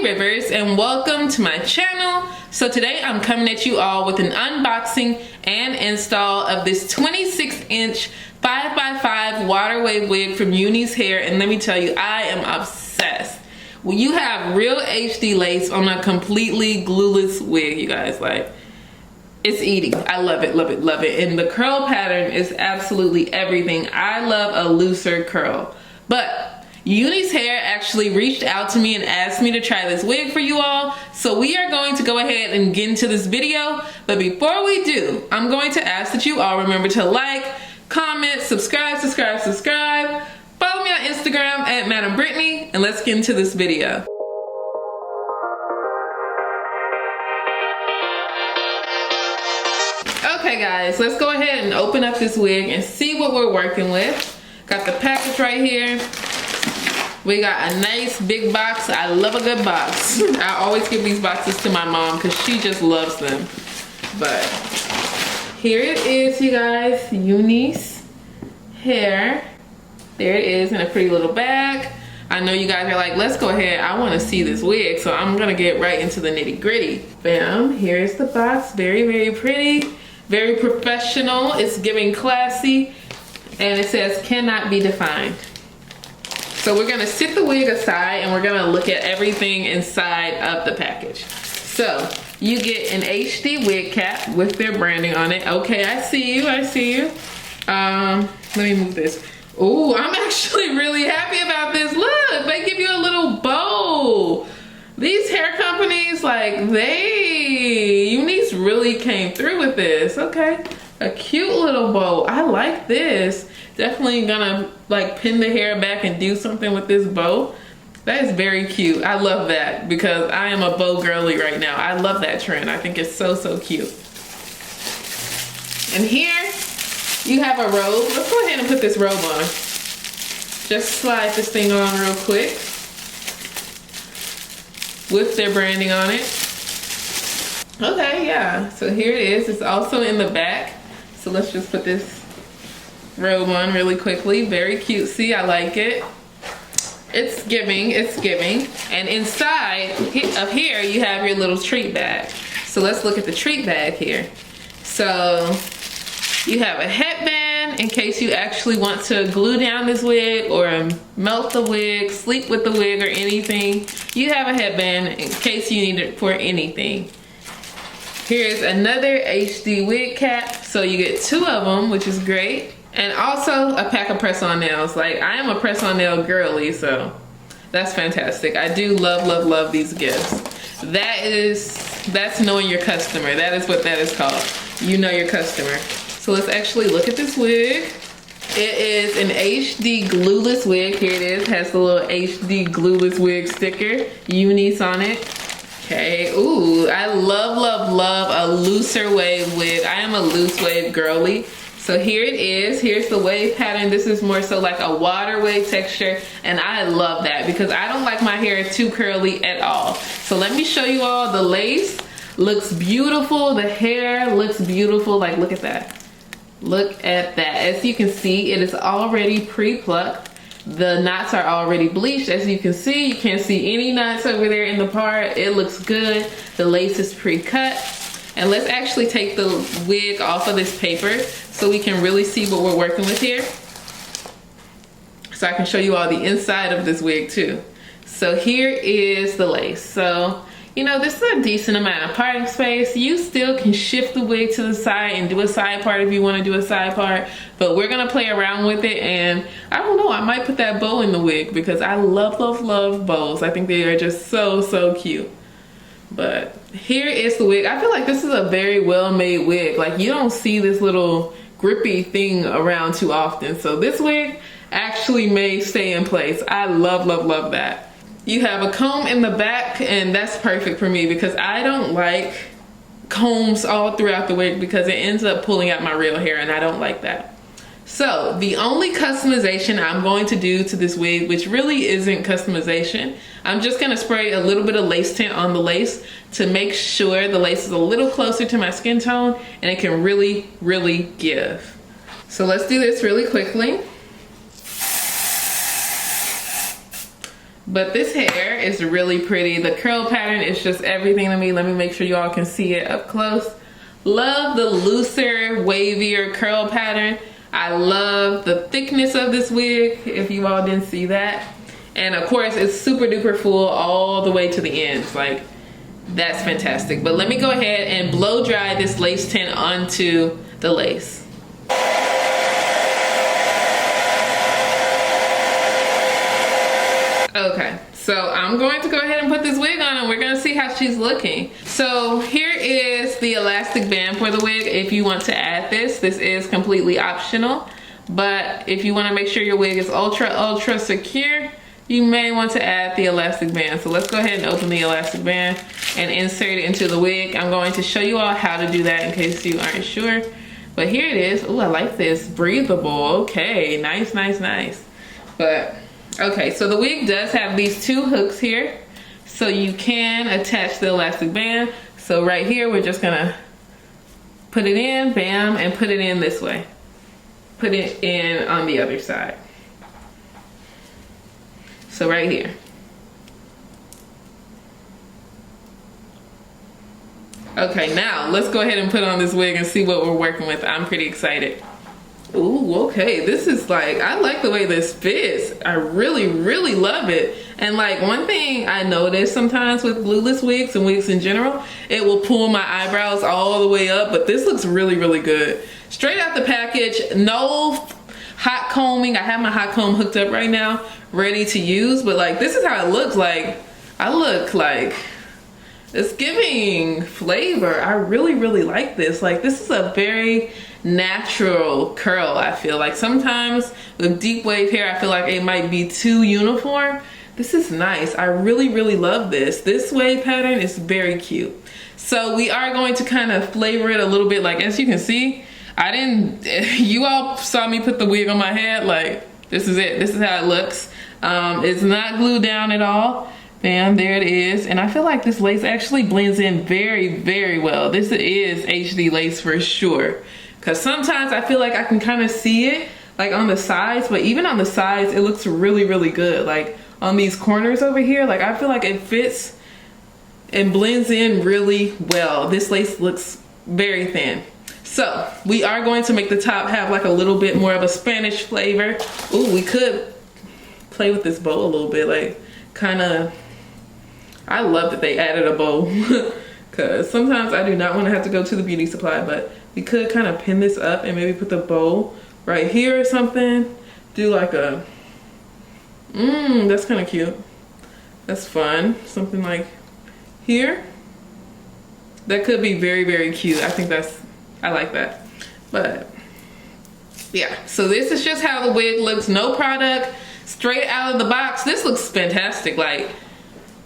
Rivers and welcome to my channel. So today I'm coming at you all with an unboxing and install of this 26-inch 5x5 water wave wig from UNice hair, and let me tell you, I am obsessed. Well, you have real HD lace on a completely glueless wig, you guys. Like, it's eating. I love it, love it, love it. And the curl pattern is absolutely everything. I love a looser curl. But UNice hair actually reached out to me and asked me to try this wig for you all. So we are going to go ahead and get into this video. But before we do, I'm going to ask that you all remember to like, comment, subscribe. Follow me on Instagram at Madam Brittany, and let's get into this video. Okay guys, let's go ahead and open up this wig and see what we're working with. Got the package right here. We got a nice big box. I love a good box. I always give these boxes to my mom because she just loves them. But here it is, you guys. UNice hair. There it is in a pretty little bag. I know you guys are like, let's go ahead. I want to see this wig. So I'm going to get right into the nitty gritty. Bam. Here's the box. Very, very pretty. Very professional. It's giving classy. And it says cannot be defined. So we're gonna sit the wig aside and we're gonna look at everything inside of the package. So you get an HD wig cap with their branding on it. Okay, I see you, I see you. Let me move this. Oh, I'm actually really happy about this. Look, they give you a little bow. These hair companies, like UNice really came through with this. Okay, a cute little bow. I like this. Definitely gonna like pin the hair back and do something with this bow. That is very cute. I love that because I am a bow girly right now. I love that trend. I think it's so, so cute. And here you have a robe. Let's go ahead and put this robe on. Just slide this thing on real quick with their branding on it. Okay, yeah. So here it is. It's also in the back. So let's just put this robe on really quickly. Very cutesy. I like it. It's giving, it's giving. And inside of here you have your little treat bag. So let's look at the treat bag here. So you have a headband in case you actually want to glue down this wig or melt the wig, sleep with the wig or anything. You have a headband in case you need it for anything. Here's another HD wig cap. So you get two of them, which is great. And also a pack of press-on nails. Like, I am a press-on nail girly, so that's fantastic. I do love, love, love these gifts. That's knowing your customer. That is what that is called. You know your customer. So let's actually look at this wig. It is an HD glueless wig. Here it is. Has the little HD glueless wig sticker. UNice on it. Okay, ooh, I love, love, love a looser wave wig. I am a loose wave girly. So here it is. Here's the wave pattern. This is more so like a water wave texture, and I love that because I don't like my hair too curly at all. So let me show you all. The lace looks beautiful. The hair looks beautiful. Like, look at that. Look at that. As you can see, it is already pre-plucked. The knots are already bleached. As you can see, you can't see any knots over there in the part. It looks good. The lace is pre-cut. And let's actually take the wig off of this paper so we can really see what we're working with here. So I can show you all the inside of this wig too. So here is the lace. So, you know, this is a decent amount of parting space. You still can shift the wig to the side and do a side part if you want to do a side part. But we're going to play around with it. And I don't know, I might put that bow in the wig because I love, love, love bows. I think they are just so, so cute. But here is the wig. I feel like this is a very well-made wig. Like, you don't see this little grippy thing around too often. So this wig actually may stay in place. I love, love, love that. You have a comb in the back, and that's perfect for me because I don't like combs all throughout the wig because it ends up pulling out my real hair, and I don't like that. So the only customization I'm going to do to this wig, which really isn't customization, I'm just going to spray a little bit of lace tint on the lace to make sure the lace is a little closer to my skin tone and it can really, really give. So let's do this really quickly. But this hair is really pretty. The curl pattern is just everything to me. Let me make sure you all can see it up close. Love the looser, wavier curl pattern. I love the thickness of this wig, if you all didn't see that. And of course, it's super duper full all the way to the ends. Like, that's fantastic. But let me go ahead and blow dry this lace tint onto the lace. Okay, so I'm going to go ahead and put this wig on and we're gonna see how she's looking. So here is the elastic band for the wig. If you want to add this is completely optional. But if you wanna make sure your wig is ultra secure, you may want to add the elastic band. So let's go ahead and open the elastic band and insert it into the wig. I'm going to show you all how to do that in case you aren't sure. But here it is. Oh, I like this. Breathable. Okay, nice, nice, nice. But okay, so the wig does have these two hooks here, so you can attach the elastic band. So right here, we're just gonna put it in, bam, and put it in this way. Put it in on the other side. So right here. Okay, now let's go ahead and put on this wig and see what we're working with. I'm pretty excited. Ooh, okay, this is like, I like the way this fits. I really, really love it. And like, one thing I notice sometimes with glueless wigs and wigs in general, it will pull my eyebrows all the way up, but this looks really, really good. Straight out the package, no hot combing. I have my hot comb hooked up right now, ready to use, but like, this is how it looks like. I look like, it's giving flavor. I really, really like this. Like, this is a very natural curl, I feel like. Sometimes with deep wave hair, I feel like it might be too uniform. This is nice. I really, really love this. This wave pattern is very cute. So we are going to kind of flavor it a little bit. Like, as you can see, you all saw me put the wig on my head. Like, this is it. This is how it looks. It's not glued down at all. Bam, there it is. And I feel like this lace actually blends in very, very well. This is HD lace for sure. Because sometimes I feel like I can kind of see it like on the sides, but even on the sides, it looks really, really good. Like on these corners over here, like I feel like it fits and blends in really well. This lace looks very thin. So we are going to make the top have like a little bit more of a Spanish flavor. Ooh, we could play with this bow a little bit, like kind of, I love that they added a bow because sometimes I do not want to have to go to the beauty supply, but we could kind of pin this up and maybe put the bow right here or something. Do like a, that's kind of cute. That's fun. Something like here. That could be very, very cute. I think I like that. But yeah, so this is just how the wig looks. No product, straight out of the box. This looks fantastic. Like,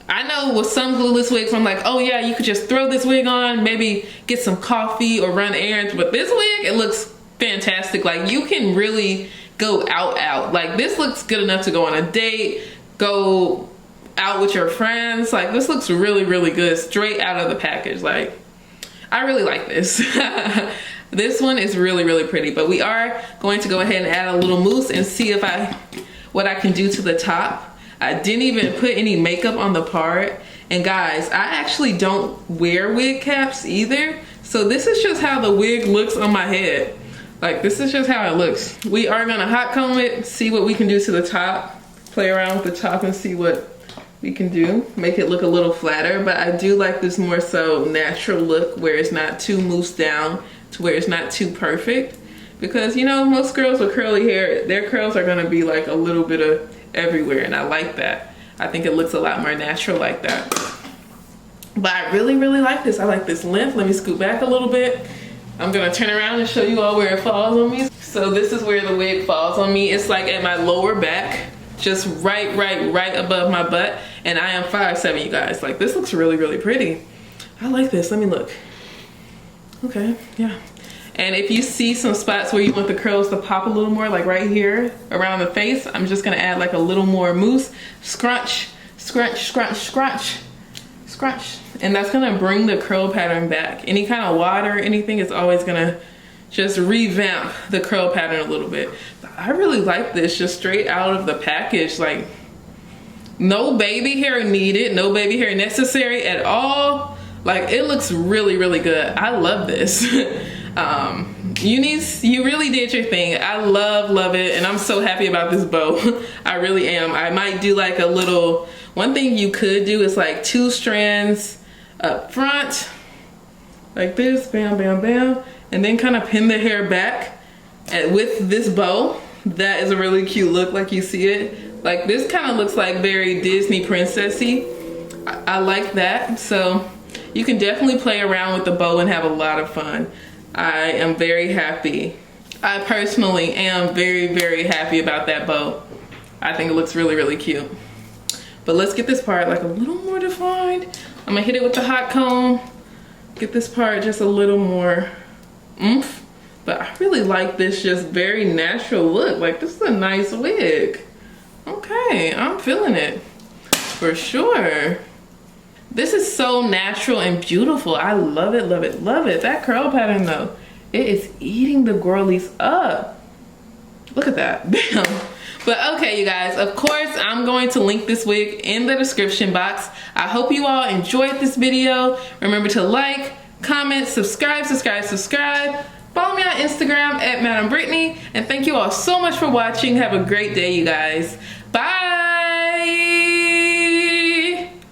I know with some glueless wigs, I'm like, oh yeah, you could just throw this wig on, maybe get some coffee or run errands. But this wig, it looks fantastic. Like, you can really go out. Like, this looks good enough to go on a date, go out with your friends. Like, this looks really, really good straight out of the package. Like, I really like this. This one is really, really pretty. But we are going to go ahead and add a little mousse and see if what I can do to the top. I didn't even put any makeup on the part. And guys, I actually don't wear wig caps either. So this is just how the wig looks on my head. Like, this is just how it looks. We are gonna hot comb it, see what we can do to the top, play around with the top and see what we can do. Make it look a little flatter, but I do like this more so natural look where it's not too moussed down to where it's not too perfect. Because, you know, most girls with curly hair, their curls are gonna be like a little bit of everywhere, and I like that. I think it looks a lot more natural like that. But I really, really like this. I like this length. Let me scoot back a little bit. I'm gonna turn around and show you all where it falls on me. So this is where the wig falls on me. It's like at my lower back, just right above my butt. And I am 5'7", you guys. Like, this looks really, really pretty. I like this. Let me look. Okay, yeah. And if you see some spots where you want the curls to pop a little more, like right here around the face, I'm just gonna add like a little more mousse. Scrunch, scrunch, scrunch, scrunch, scrunch. And that's gonna bring the curl pattern back. Any kind of water, anything is always gonna just revamp the curl pattern a little bit. But I really like this just straight out of the package. Like, No baby hair needed, no baby hair necessary at all. Like, it looks really, really good. I love this. UNice, you really did your thing. I love it, and I'm so happy about this bow. I really am. I might do like a little, one thing you could do is like 2 strands up front, like this, bam, bam, bam, and then kind of pin the hair back with this bow. That is a really cute look, like you see it. Like, this kind of looks like very Disney princessy. I like that. So you can definitely play around with the bow and have a lot of fun. I am very happy. I personally am very happy about that bow. I think it looks really, really cute. But let's get this part like a little more defined. I'm gonna hit it with the hot comb, get this part just a little more oomph. But I really like this just very natural look. Like, this is a nice wig. Okay, I'm feeling it for sure. This is so natural and beautiful. I love it, love it, love it. That curl pattern though, it is eating the girlies up. Look at that, bam. But okay, you guys, of course, I'm going to link this wig in the description box. I hope you all enjoyed this video. Remember to like, comment, subscribe. Follow me on Instagram at Madam Brittany. And thank you all so much for watching. Have a great day, you guys. Bye.